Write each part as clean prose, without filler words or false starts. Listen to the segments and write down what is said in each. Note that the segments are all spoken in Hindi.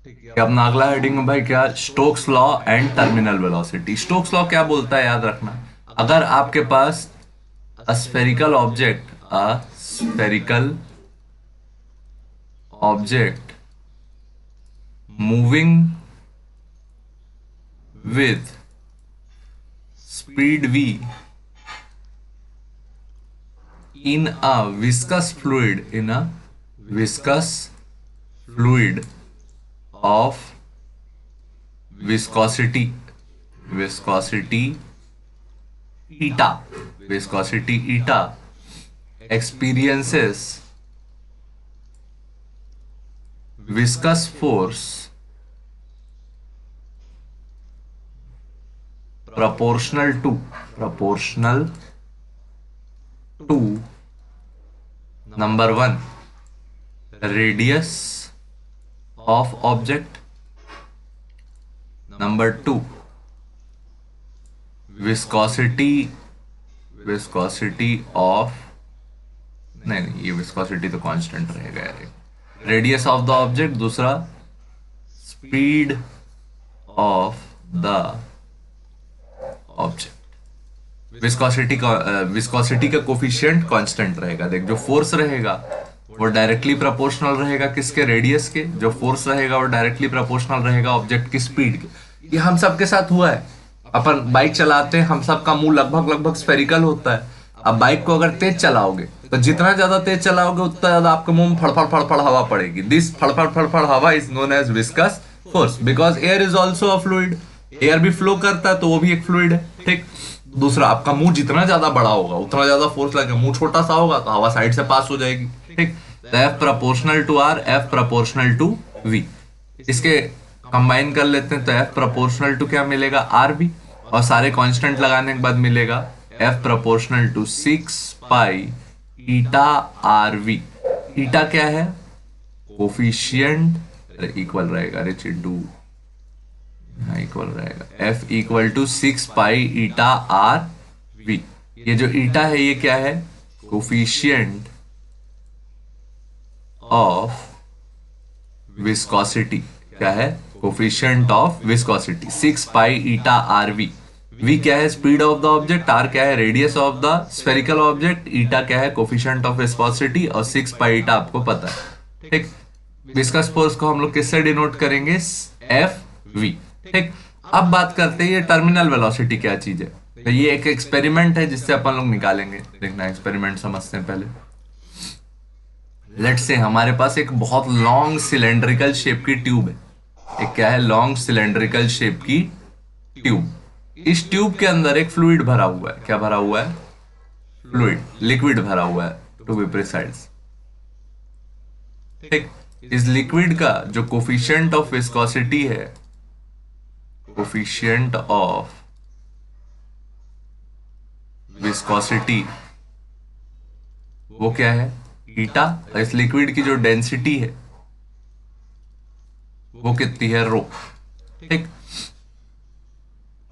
ये अपना अगला हेडिंग है भाई क्या, Stokes law and terminal velocity. Stokes law क्या बोलता है याद रखना, अगर आपके पास a spherical object moving with speed v in a viscous fluid of viscosity viscosity eta viscosity eta experiences viscous force proportional to number 1 radius of object, number 2 viscosity of, नहीं ये विस्कोसिटी तो कांस्टेंट रहेगा यार, रेडियस ऑफ द ऑब्जेक्ट, दूसरा speed of the object. Viscosity का कोफिशिएंट कांस्टेंट रहेगा। देख जो फोर्स रहेगा वो डायरेक्टली प्रोपोर्शनल रहेगा किसके, रेडियस के। जो फोर्स रहेगा वो डायरेक्टली प्रोपोर्शनल रहेगा ऑब्जेक्ट की स्पीड के। ये हम सब के साथ हुआ है, अपन बाइक चलाते हैं, हम सब का मुंह लगभग स्फेरिकल होता है। अब बाइक को अगर तेज चलाओगे तो जितना ज्यादा तेज चलाओगे उतना ज्यादा आपके मुंह में फड़फड़ हवा पड़ेगी। दिस फड़फड़ हवा is known as viscous force because air is also a fluid. Air भी फ्लो करता है तो वो भी एक फ्लूइड है, ठीक। दूसरा, आपका मुंह जितना ज्यादा बड़ा होगा उतना ज्यादा फोर्स लगेगा, मुंह छोटा सा होगा तो हवा साइड से पास हो जाएगी, ठीक। F proportional to R, F proportional to V. इसके कंबाइन कर लेते हैं तो एफ प्रोपोर्शनल टू क्या मिलेगा, आर बी, और सारे कांस्टेंट लगाने के बाद मिलेगा F proportional to 6 pi eta R V. Eta क्या है, कोफिशिएंट, इक्वल रहेगा, अरे चिड्डू इक्वल रहेगा, F equal to 6 pi eta R V. ये जो ईटा है ये क्या है, कोफिशिएंट ऑफ विस्कोसिटी। क्या है, coefficient of viscosity, 6 pi eta R V. V क्या है, speed of the object, R क्या है, radius of the spherical object, eta क्या है, कोफिशिएंट ऑफ विस्कोसिटी, और 6 पाई ईटा आपको पता है, ठीक। विस्कस फोर्स को हम लोग किससे डिनोट करेंगे, एफ वी, ठीक। अब बात करते हैं ये टर्मिनल वेलोसिटी क्या चीज है। तो ये एक एक्सपेरिमेंट है जिससे अपन लोग निकालेंगे। देखना एक्सपेरिमेंट समझते हैं पहले। लेट्स से हमारे पास एक बहुत लॉन्ग सिलेंड्रिकल शेप की ट्यूब है। एक क्या है, लॉन्ग सिलेंड्रिकल शेप की ट्यूब। इस ट्यूब के अंदर एक फ्लूइड भरा हुआ है। क्या भरा हुआ है, फ्लूइड, लिक्विड भरा हुआ है टू बी प्रिसाइज, ठीक। इस लिक्विड का जो कोफिशिएंट ऑफ विस्कोसिटी है, कोफिशिएंट ऑफ विस्कोसिटी, वो क्या है, ईटा। इस लिक्विड की जो डेंसिटी है वो कितनी है, रो, ठीक।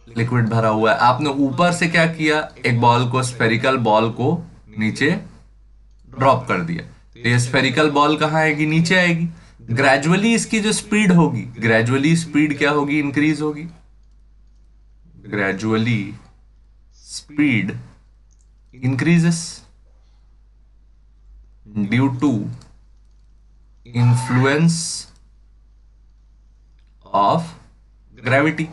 लिक्विड भरा हुआ है, आपने ऊपर से क्या किया, एक बॉल को, स्फेरिकल बॉल को नीचे ड्रॉप कर दिया। तो ये स्फेरिकल बॉल कहां आएगी, नीचे आएगी। ग्रेजुअली इसकी जो स्पीड होगी, ग्रेजुअली स्पीड क्या होगी, इंक्रीज होगी। Gradually speed increases due to influence of gravity.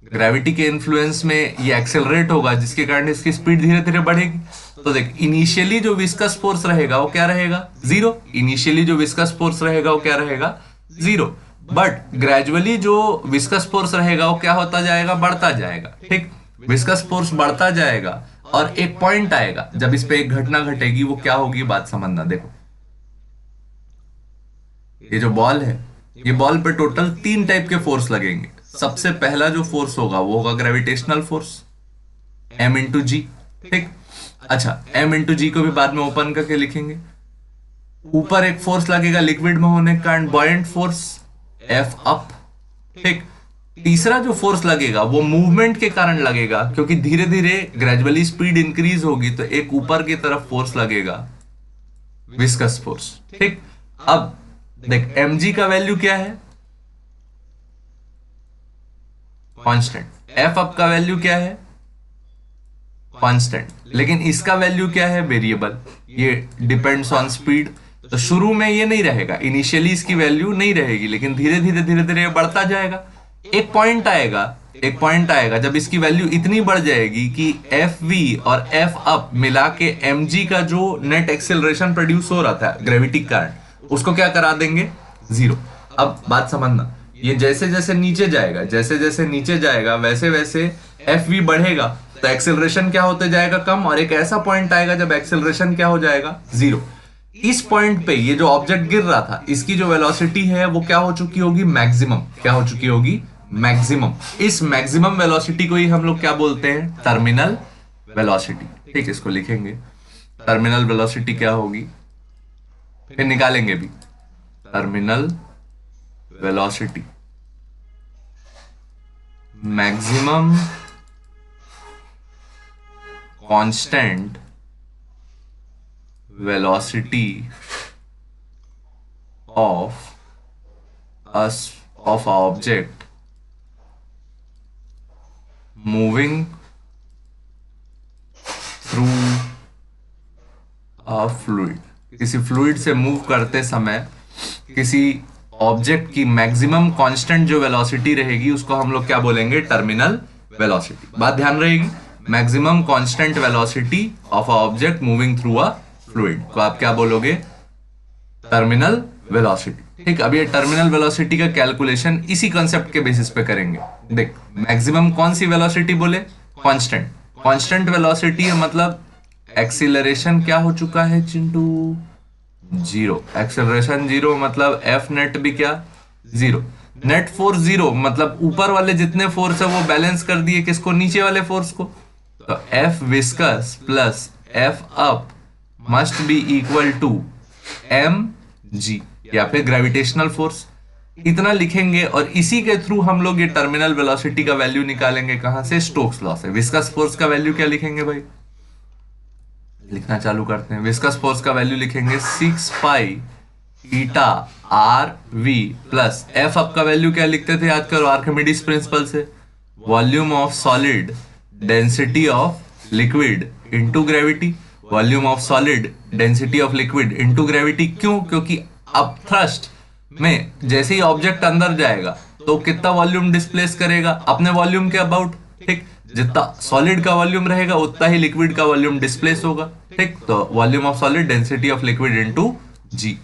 Gravity के इन्फ्लुएंस में ये एक्सेलरेट होगा जिसके कारण इसकी स्पीड धीरे धीरे बढ़ेगी। तो देख, इनिशियली जो विस्कस फोर्स रहेगा वो क्या रहेगा, जीरो। इनिशियली जो विस्कस फोर्स रहेगा वो क्या रहेगा, जीरो। बट ग्रेजुअली जो विस्कस फोर्स रहेगा वो क्या होता जाएगा, बढ़ता जाएगा, ठीक। विस्कस फोर्स बढ़ता जाएगा और एक पॉइंट आएगा जब इस पे एक घटना घटेगी, वो क्या होगी, बात समझना। देखो ये जो बॉल है, ये बॉल पे टोटल 3 टाइप के फोर्स लगेंगे। सबसे पहला जो फोर्स होगा वो होगा ग्रेविटेशनल फोर्स, m इंटू जी, ठीक। अच्छा, m इंटू जी को भी बाद में ओपन करके लिखेंगे। ऊपर एक फोर्स लगेगा लिक्विड में होने के कारण, बॉयंट फोर्स, F अप, ठीक। तीसरा जो फोर्स लगेगा वो मूवमेंट के कारण लगेगा, क्योंकि धीरे धीरे ग्रेजुअली स्पीड इंक्रीज होगी तो एक ऊपर की तरफ फोर्स लगेगा, विस्कस फोर्स, ठीक। अब देख mg का वैल्यू क्या है, कांस्टेंट। एफ अप का वैल्यू क्या है, कांस्टेंट, लेकिन इसका वैल्यू क्या है, वेरिएबल, ये डिपेंड्स ऑन स्पीड। तो शुरू में ये नहीं रहेगा, इनिशियली इसकी वैल्यू नहीं रहेगी, लेकिन धीरे धीरे धीरे धीरे बढ़ता जाएगा। एक पॉइंट आएगा, एक पॉइंट आएगा जब इसकी वैल्यू इतनी बढ़ जाएगी कि एफ वी और एफ अप मिला के एम जी का जो नेट एक्सेलरेशन प्रोड्यूस हो रहा था ग्रेविटी के कारण, उसको क्या करा देंगे, जीरो। अब बात समझना, ये जैसे जैसे नीचे जाएगा, जैसे जैसे नीचे जाएगा वैसे वैसे एफ वी बढ़ेगा, तो एक्सेलरेशन क्या होते जाएगा, कम, और एक ऐसा पॉइंट आएगा जब एक्सेलरेशन क्या हो जाएगा, जीरो। इस पॉइंट पे ये जो ऑब्जेक्ट गिर रहा था, इसकी जो वेलोसिटी है वो क्या हो चुकी होगी, मैक्सिमम। क्या हो चुकी होगी, मैक्सिमम। इस मैक्सिमम वेलोसिटी को ही हम लोग क्या बोलते हैं, टर्मिनल वेलोसिटी। ठीक, इसको लिखेंगे, टर्मिनल वेलोसिटी क्या होगी, फिर निकालेंगे भी। Terminal velocity maximum constant velocity of of a object moving through a fluid। किसी फ्लूइड से मूव करते समय किसी ऑब्जेक्ट की मैक्सिमम कांस्टेंट जो वेलोसिटी रहेगी उसको हम लोग क्या बोलेंगे, टर्मिनल वेलोसिटी। बात ध्यान रहेगी, maximum constant velocity of a object moving through a fluid को आप क्या बोलोगे, टर्मिनल वेलोसिटी। ठीक, अब ये टर्मिनल वेलोसिटी का कैलकुलेशन इसी कंसेप्ट के बेसिस पे करेंगे। देख, मैक्सिमम कौन सी वेलोसिटी बोले, कांस्टेंट। कांस्टेंट वेलोसिटी है मतलब एक्सीलरेशन क्या हो चुका है चिंटू, जीरो। एक्सेलरेशन जीरो मतलब एफ नेट भी क्या, जीरो। नेट फोर्स जीरो मतलब ऊपर वाले जितने फोर्स है वो बैलेंस कर दिए किसको, नीचे वाले फोर्स को। तो F viscous plus F up must be equal to M G, या फिर ग्रेविटेशनल फोर्स। इतना लिखेंगे और इसी के थ्रू हम लोग ये टर्मिनल वेलोसिटी का वैल्यू निकालेंगे। कहां से, स्टोक्स लॉ से। विस्कस फोर्स का वैल्यू क्या लिखेंगे भाई, लिखना चालू करते हैं। विस्कस फोर्स का वैल्यू लिखेंगे 6 pi eta R V plus F up का वैल्यू क्या लिखते थे, याद करो, आर्किमिडीज प्रिंसिपल से, volume of solid density of liquid into gravity. Volume of solid density of liquid into gravity. क्यों, क्योंकि अब थ्रस्ट में जैसे ही ऑब्जेक्ट अंदर जाएगा तो कितना वॉल्यूम डिस्प्लेस करेगा, अपने वॉल्यूम के अबाउट। ठीक, जितना सॉलिड का वॉल्यूम रहेगा उतना ही लिक्विड का वॉल्यूम डिस्प्लेस होगा। ठीक, तो volume of solid density of liquid into G.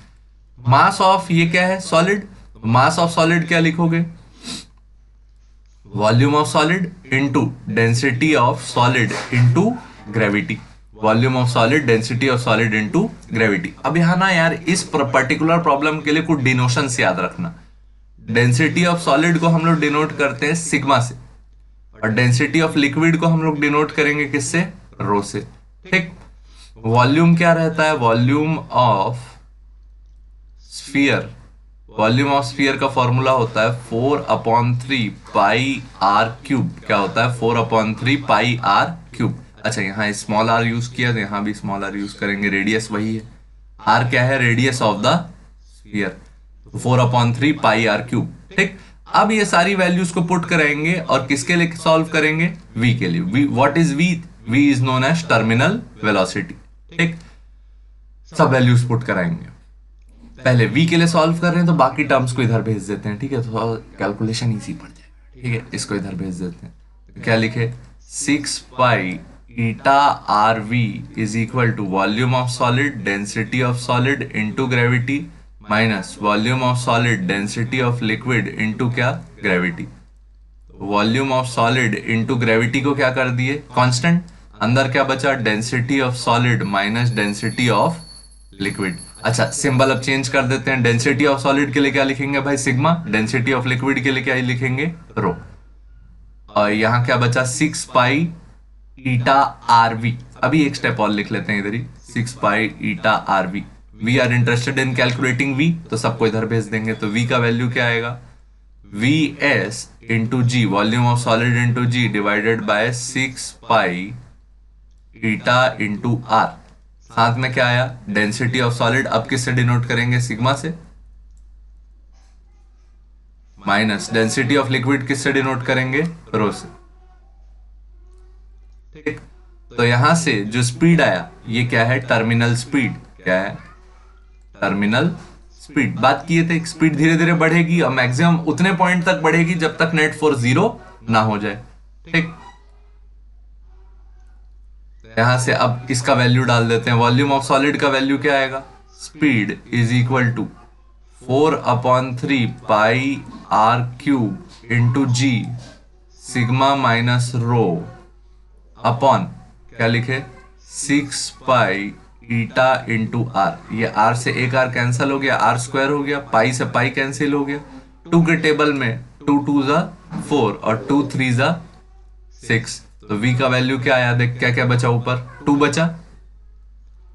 Mass of ये क्या है, सॉलिड, मास ऑफ सॉलिड क्या लिखोगे, volume of solid into density of solid into gravity. Volume of solid density of solid into gravity. अब यहां ना यार इस पर्टिकुलर प्रॉब्लम के लिए कुछ डिनोशंस याद रखना। डेंसिटी ऑफ सॉलिड को हम लोग डिनोट करते हैं सिग्मा से, और डेंसिटी ऑफ लिक्विड को हम लोग डिनोट करेंगे किससे, रो से। ठीक, वॉल्यूम क्या रहता है, volume of sphere, volume of sphere का फॉर्मूला होता है 4/3 पाई आर क्यूब। क्या होता है, 4/3 पाई आर क्यूब। अच्छा, यहाँ स्मॉल आर यूज किया तो यहाँ भी स्मॉल आर यूज करेंगे, रेडियस वही है। आर क्या है, radius of the sphere, 4/3 pi R cube. ठीक, अब ये सारी वैल्यूज को पुट कराएंगे और किसके लिए सॉल्व करेंगे, वी के लिए। V, what is V, V is known as terminal velocity. ठीक, सब वैल्यूज पुट कराएंगे। पहले वी के लिए सॉल्व कर रहे हैं तो बाकी टर्म्स को इधर भेज देते हैं। ठीक है, तो कैलकुलेशन इजी पड़ जाएगा। ठीक है, इसको इधर भेज देते हैं। तो क्या लिखे, 6 pi eta R V is equal to volume of solid density of solid into gravity minus volume of solid density of liquid into क्या, gravity. Volume of solid into gravity को क्या कर दिए, कांस्टेंट। अंदर क्या बचा, density of solid minus density of liquid. अच्छा, सिंबल अब चेंज कर देते हैं। डेंसिटी ऑफ सॉलिड के लिए क्या लिखेंगे भाई, सिग्मा। डेंसिटी ऑफ लिक्विड के लिए क्या लिखेंगे, रो। और यहां क्या बचा, 6 पाई ईटा आर वी। अभी एक स्टेप और लिख लेते हैं इधर ही, 6 pi eta R V. V are interested in calculating V, तो सबको इधर भेज देंगे। तो वी का वैल्यू क्या आएगा, V S into G, volume of solid into G divided by 6 pi eta into R. साथ में क्या आया, डेंसिटी ऑफ सॉलिड। अब किससे डिनोट करेंगे, सिग्मा से। माइनस डेंसिटी ऑफ लिक्विड किससे डिनोट करेंगे? रो से। ठीक, तो यहां से जो स्पीड आया ये क्या है? Terminal speed. क्या है? Terminal speed. बात किए थे स्पीड धीरे धीरे बढ़ेगी और मैक्सिमम उतने पॉइंट तक बढ़ेगी जब तक नेट फोर्स 0 ना हो जाए। ठीक, यहां से अब इसका वैल्यू डाल देते हैं। वॉल्यूम ऑफ सॉलिड का वैल्यू क्या आएगा? Speed is equal to 4/3 pi R cube into G sigma minus rho upon क्या लिखे? 6 पाई ईटा इंटू आर। ये आर से एक आर कैंसिल हो गया, आर स्क्वायर हो गया, पाई से पाई कैंसिल हो गया। 2 के टेबल में 2 2 जा 4 और 2 3 जा 6। तो v का वैल्यू क्या आया? देख क्या क्या बचा, ऊपर 2 बचा,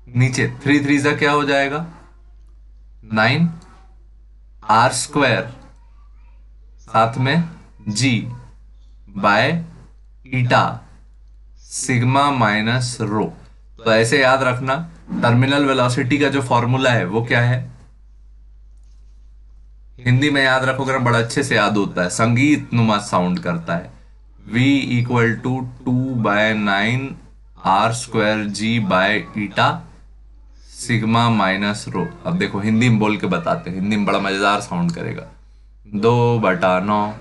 नीचे 3 3 जा क्या हो जाएगा? 9 आर स्क्वायर साथ में g bye eta sigma minus रो। तो ऐसे याद रखना, टर्मिनल वेलोसिटी का जो फॉर्मूला है वो क्या है? हिंदी में याद रखोगे ना, बड़ा अच्छे से याद होता है, संगीत नुमा साउंड करता है। v equal to 2/9 R square G by eta sigma minus rho. अब देखो हिंदी में बोल के बताते हैं, हिंदी में बड़ा मजेदार साउंड करेगा। 2/9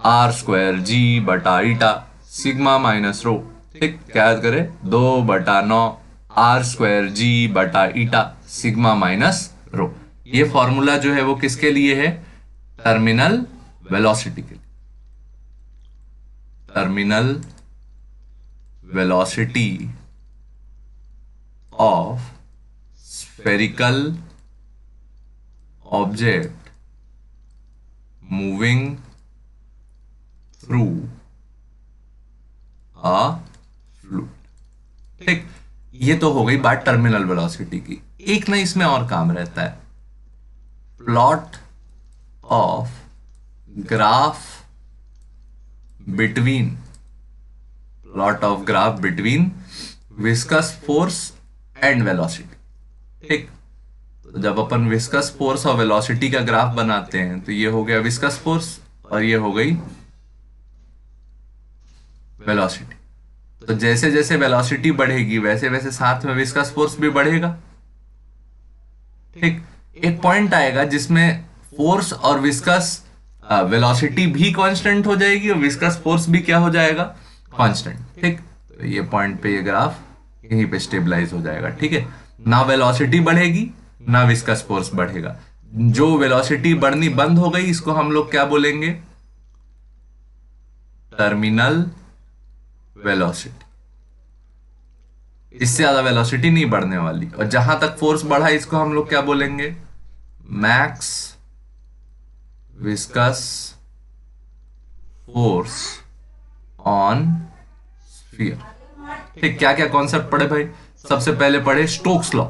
आर स्क्वायर जी बटा ईटा सिग्मा माइनस रो। ठीक, क्या याद करें? 2/9 आर स्क्वायर जी बटा ईटा सिग्मा माइनस रो। ये फॉर्मूला जो है वो किसके लिए है? टर्मिनल वेलोसिटी के लिए। Terminal velocity of spherical object moving through a fluid। ठीक, ये तो हो गई बात टर्मिनल वेलोसिटी की। एक ना इसमें और काम रहता है, plot of graph between viscous force and velocity. ठीक, तो जब अपन विस्कस फोर्स और वेलोसिटी का ग्राफ बनाते हैं तो ये हो गया विस्कस फोर्स और ये हो गई वेलोसिटी। तो जैसे जैसे वेलोसिटी बढ़ेगी वैसे वैसे साथ में विस्कस फोर्स भी बढ़ेगा। ठीक, एक पॉइंट आएगा जिसमें फोर्स और विस्कस वेलोसिटी भी कांस्टेंट हो जाएगी और विस्कस फोर्स भी क्या हो जाएगा? कांस्टेंट। ठीक, तो ये पॉइंट पे ये ग्राफ यहीं पे स्टेबलाइज हो जाएगा। ठीक है, ना वेलोसिटी बढ़ेगी ना विस्कस फोर्स बढ़ेगा। जो वेलोसिटी बढ़नी बंद हो गई इसको हम लोग क्या बोलेंगे? Terminal velocity. इससे ज्यादा वेलोसिटी नहीं बढ़ने वाली। और जहां तक फोर्स बढ़ा इसको हम लोग क्या बोलेंगे? Max viscous force on sphere. ठीक, क्या क्या कॉन्सेप्ट पढ़े भाई? सबसे पहले पढ़े स्टोक्स लॉ।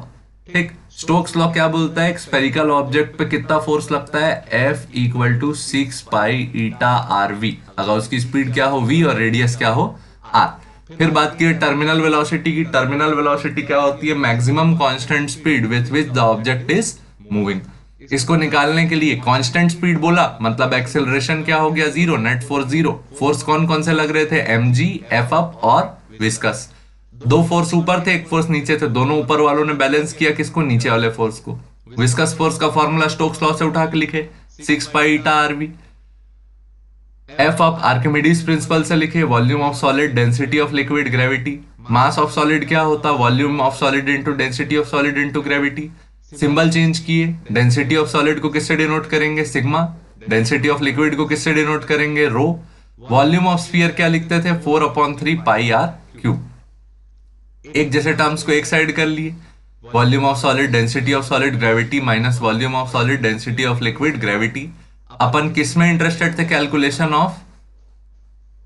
ठीक, स्टोक्स लॉ क्या बोलता है? एक स्फेरिकल ऑब्जेक्ट पे कितना फोर्स लगता है? F equal to 6 pi eta R V, अगर उसकी स्पीड क्या हो v और रेडियस क्या हो r। फिर बात की टर्मिनल वेलोसिटी की। टर्मिनल वेलोसिटी क्या होती है? Maximum constant speed with which the object is moving. इसको निकालने के लिए कांस्टेंट स्पीड बोला मतलब एक्सेलरेशन क्या हो गया? 0, नेट फोर्स 0। फोर्स कौन कौन से लग रहे थे? mg, F अप और विस्कस। 2 फोर्स ऊपर थे, 1 फोर्स नीचे थे, दोनों ऊपर वालों ने बैलेंस किया किसको? नीचे वाले फोर्स को। विस्कस फोर्स का फॉर्मूला स्टोक्स लॉ से उठा के लिखे 6 pi eta R V. F of Archimedes principle से लिखे volume of solid density of liquid gravity. Mass of solid क्या होता? Volume of solid into density of solid into gravity. Symbol change किए, डेंसिटी ऑफ सॉलिड को किससे डिनोट करेंगे? सिग्मा। डेंसिटी ऑफ लिक्विड को किससे डिनोट करेंगे? रो। वॉल्यूम ऑफ स्फीयर क्या लिखते थे? 4/3 पाई आर क्यूब। एक जैसे टर्म्स को एक साइड कर लिए, volume of solid density of solid gravity minus volume of solid density of liquid gravity. अपन किस में इंटरेस्टेड थे? Calculation of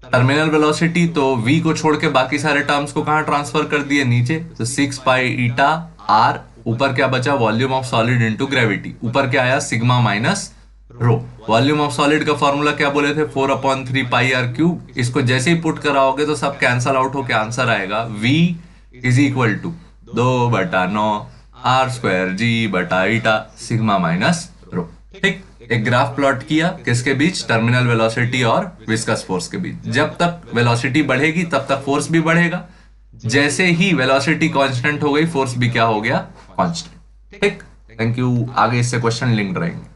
terminal velocity. तो v को छोड़ के बाकी सारे टर्म्स को कहां ट्रांसफर कर दिए? नीचे। तो 6 पाई ईटा आर, ऊपर क्या बचा? Volume of solid into gravity. ऊपर क्या आया? Sigma minus row. Volume of solid का फॉर्मूला क्या बोले थे? 4/3 पाई आर क्यूब। इसको जैसे ही पुट कराओगे तो सब कैंसल आउट होके आंसर आएगा v is equal to 2/9 R square G बटा ईटा सिग्मा माइनस रो। ठीक, एक ग्राफ प्लॉट किया किसके बीच, टर्मिनल वेलोसिटी और विस्कस फोर्स के बीच। जब तक वेलोसिटी बढ़ेगी तब तक फोर्स भी बढ़ेगा, जैसे ही वेलोसिटी कांस्टेंट हो गई फोर्स भी क्या हो गया, कांस्टेंट। ठीक, थैंक यू। आगे इससे क्वेश्चन लिंक्ड रहेंगे।